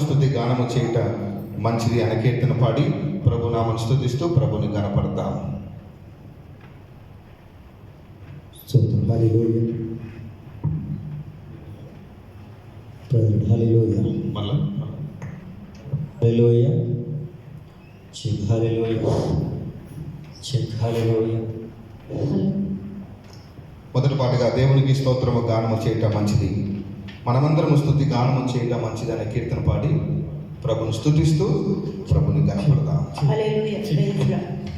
స్తుతి గానము చేయుట మంచిది అనే కీర్తన పాడి ప్రభు నామను స్తుతిస్తూ ప్రభుని గణపడతాం. హల్లెలూయా. హల్లెలూయా. మళ్ళా హల్లెలూయా. చెక్ హల్లెలూయా. చెక్ హల్లెలూయా. మొదటి పాటగా దేవునికి స్తోత్రము గానము చేయటం మంచిది, మనమందరము స్తుతి గానము చేయటం మంచిది అనే కీర్తన పాడి ప్రభుని స్తుతిస్తూ ప్రభుని గణపడతాం. హల్లెలూయా. Praise lord.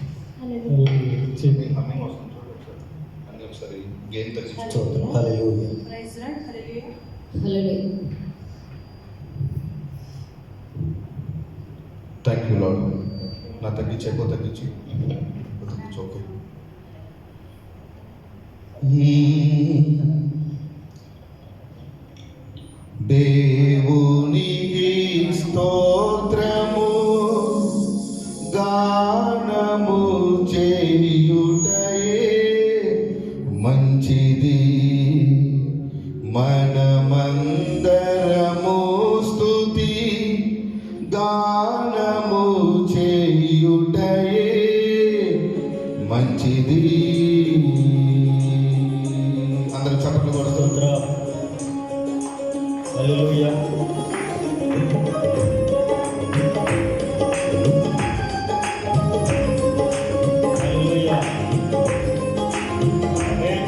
అన్నీ ఒకసారి గేమ్ తగ్గించు. స్తోత్రం. Hallelujah. Praise Lord. Hallelujah. Hallelujah. Thank you Lord. నా తగ్గించు, ఎక్కువ తగ్గించు. ఓకే. దేవునికి స్తోత్రము గానము చేయుటయే మంచిది, మనమందరము స్తుతి గానము చేయుటయే మంచిది. అందరూ చప్పట్లు కొడుతూ స్తోత్రం. హల్లెలూయా. హల్లెలూయా. ఆమేన్.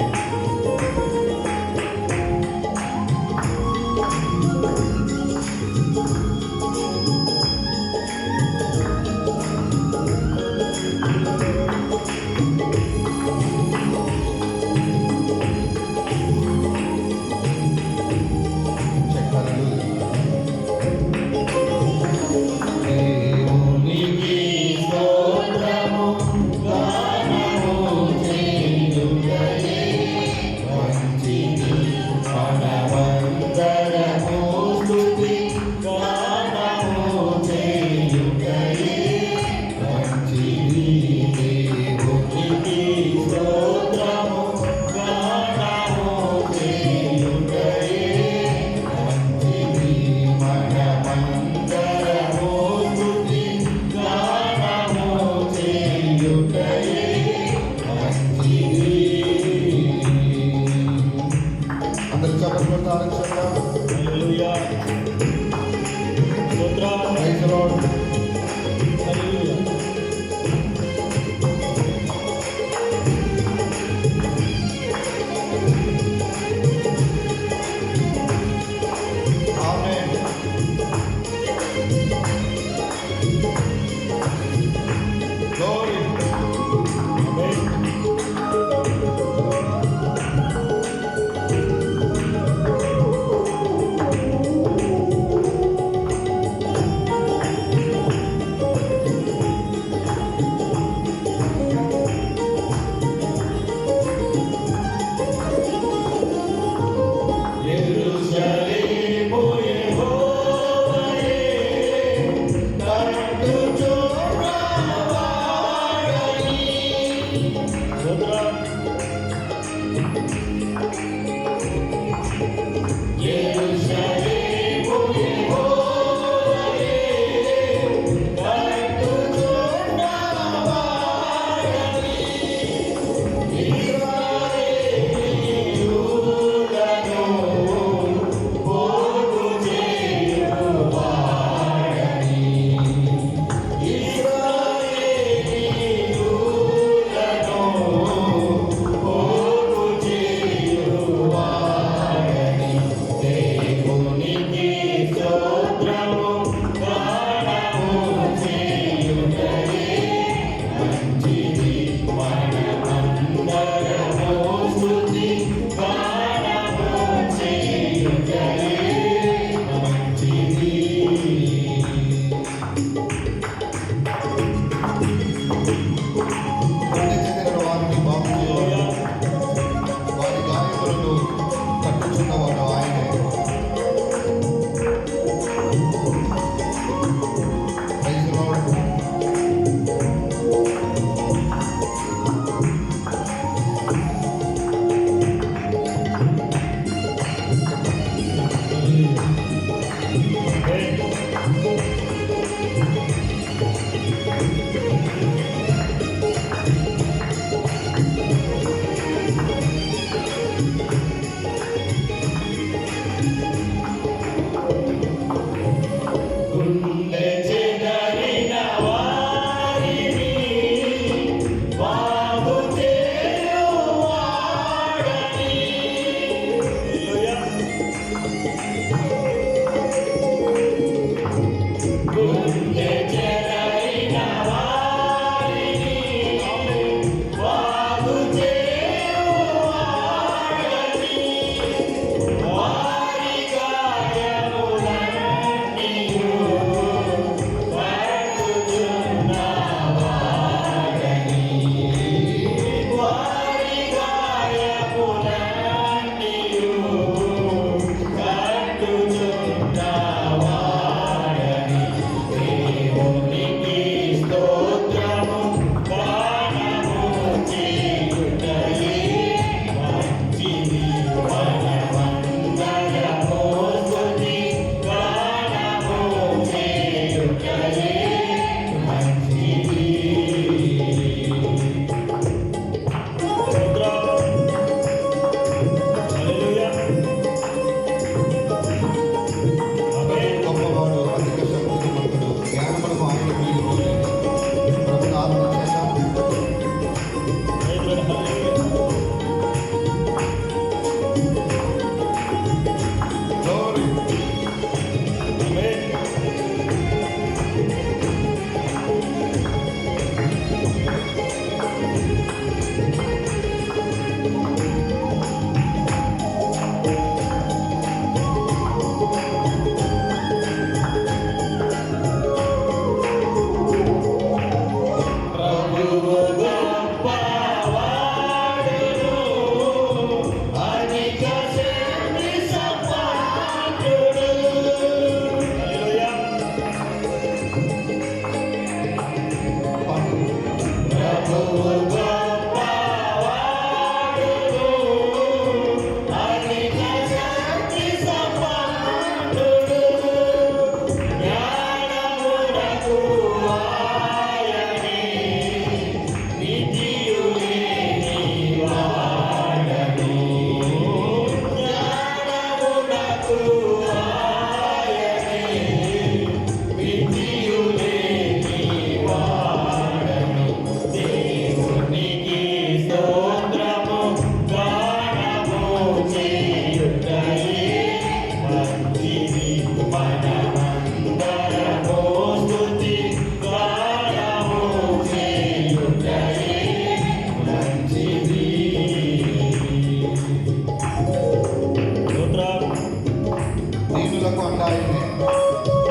భక్తులకు అండాయనే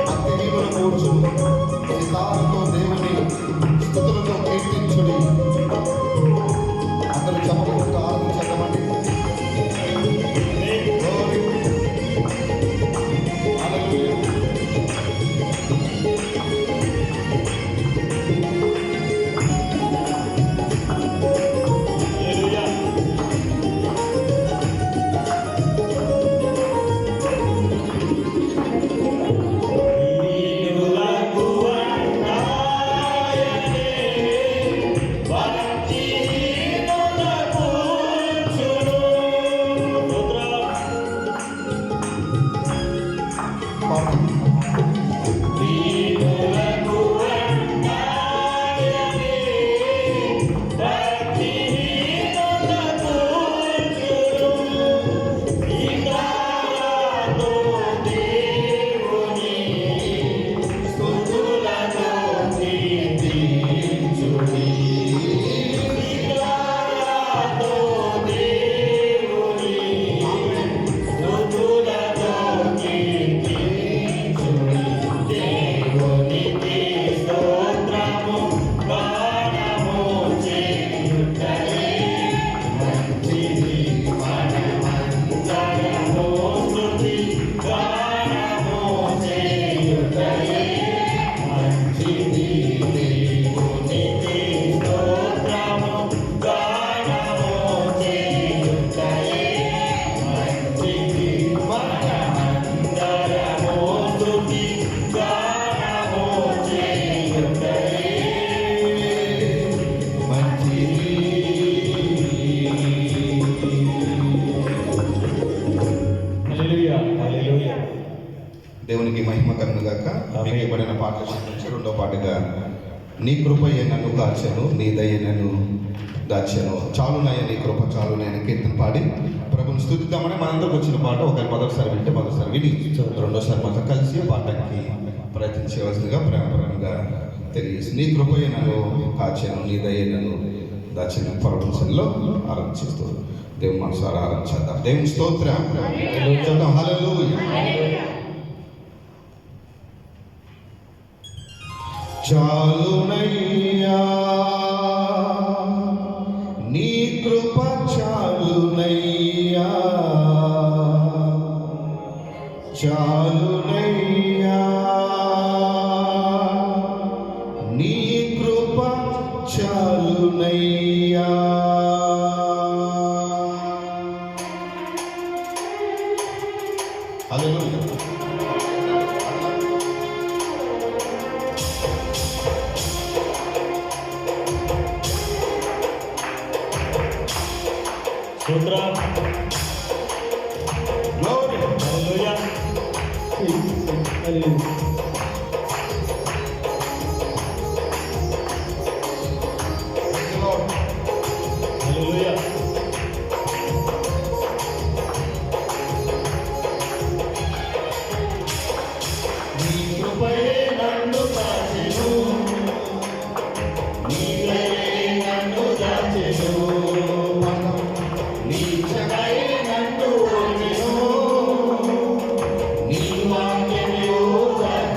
భక్తిహీనుల కూర్చుని సితారతో దేవుని స్తుతులతో కీర్తించుడి. అందరూ చప్పట్లతో ఆరాధించమండి. Glory. Hallelujah. దేవునికి మహిమ కలుగుగాక. మీకు ఇవ్వబడిన పాటల నుంచి రెండో పాటగా నీ కృపయే నన్ను దాచెను, నీ దయ నన్ను దాచెను, చాలునయ్య నీ కృప చాలునయ్య కీర్తన పాడి ప్రభుని స్తుతిద్దామని మనందరికి వచ్చిన పాట ఒకరి మొదటిసారి వింటే మొదటిసారి విని రెండోసారి మాతో కలిసి పాటకి ప్రయత్నించవలసిందిగా ప్రేమపరంగా తెలియజేసి నీ కృపయే నన్ను కాచెను, నీ దయ నన్ను దాచెను పరమశంలో ఆరాధిస్తూ దేవుని మనసారా ఆరాధించేద్దాం. దేవుని స్తోత్రం. హల్లెలూయా. చాలునయ్యా నీ కృప చాలునయ్యా, చాలునయ్యా నీ కృప చాలునయ్యా. హల్లెలూయా. స్తోత్రం. Glory. Hallelujah. Hallelujah. Praise the Lord. హల్లెలూయా. నీ కృపయే నన్ను కాచెను, నీ దయే నన్ను దాచెను, నీ క్షమయే నన్ను ఓర్చెను, నీ వాక్యమే ఓదార్చెను.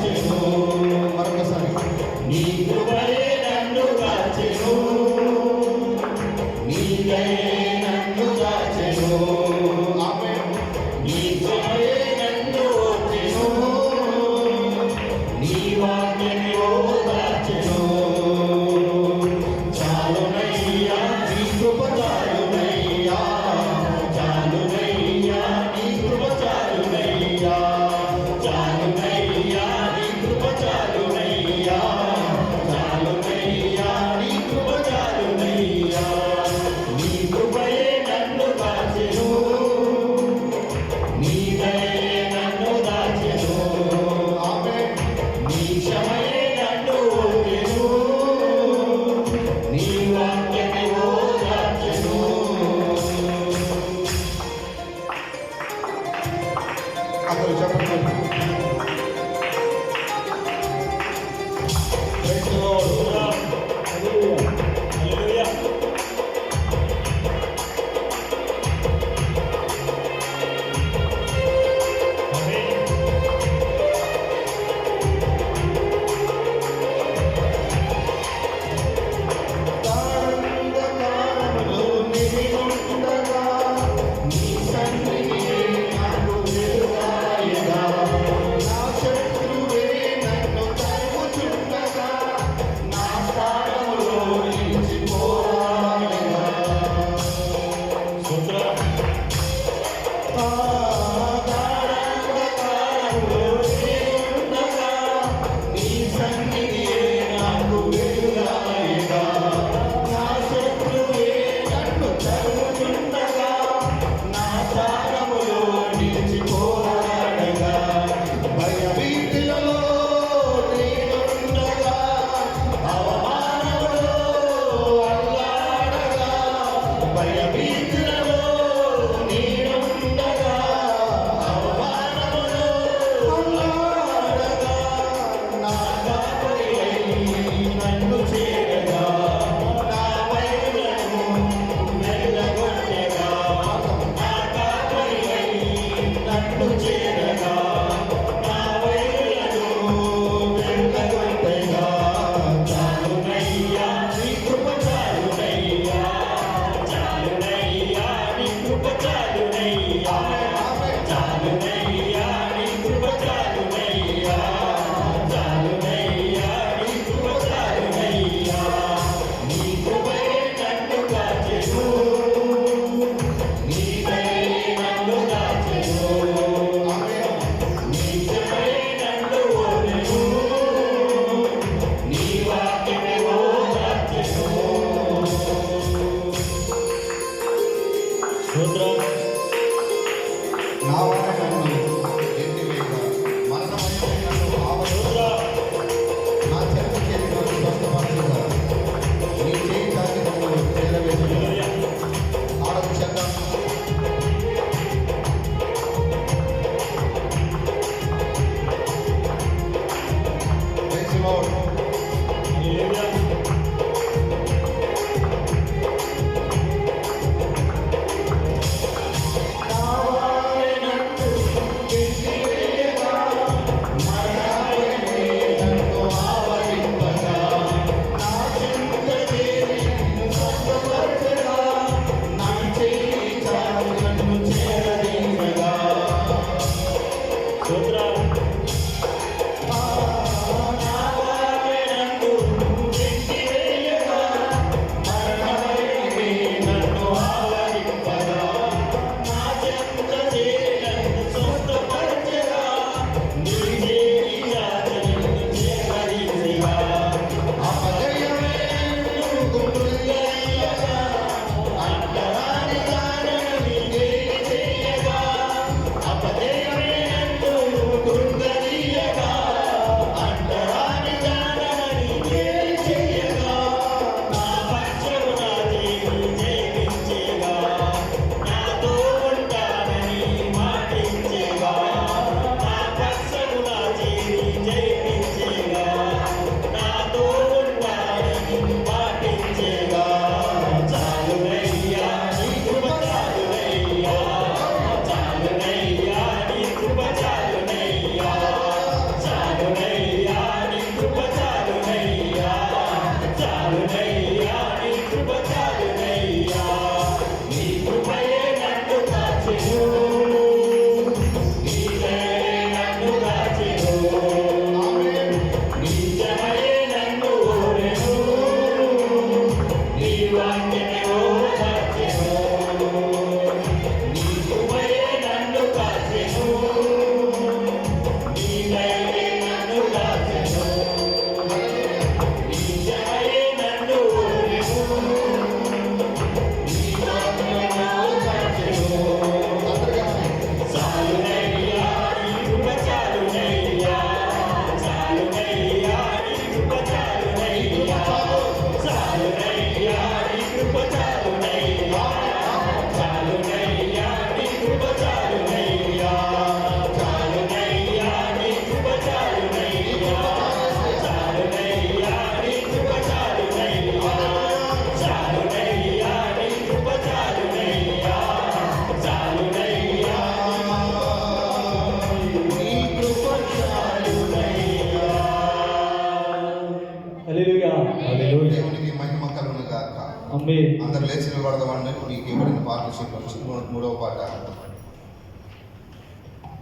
అందరు లేచి నిలబడదామండి. మీకు ఇవ్వబడిన పార్ట్నర్షిప్ నుంచి మూడవ పాట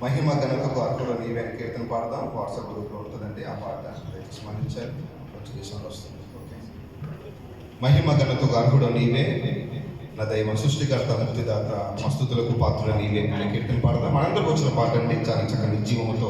మహిమ ఘనతకు అర్హుడు నీవే అని కీర్తన పాడదాం. వాట్సాప్ గ్రూప్లో ఉంటుందండి ఆ పాట. దయచేసి మన్నించాలి, కొంచెం దేశంలో వస్తుంది. ఓకే. మహిమ ఘనతకు అర్హుడు నీవే నా దైవ సృష్టికర్త ముక్తిదాత మస్తుతులకు పాత్ర నీవే అని కీర్తన పాడదాం. మనందరికి వచ్చిన పాట అండి. చాలా చక్కని జీవముతో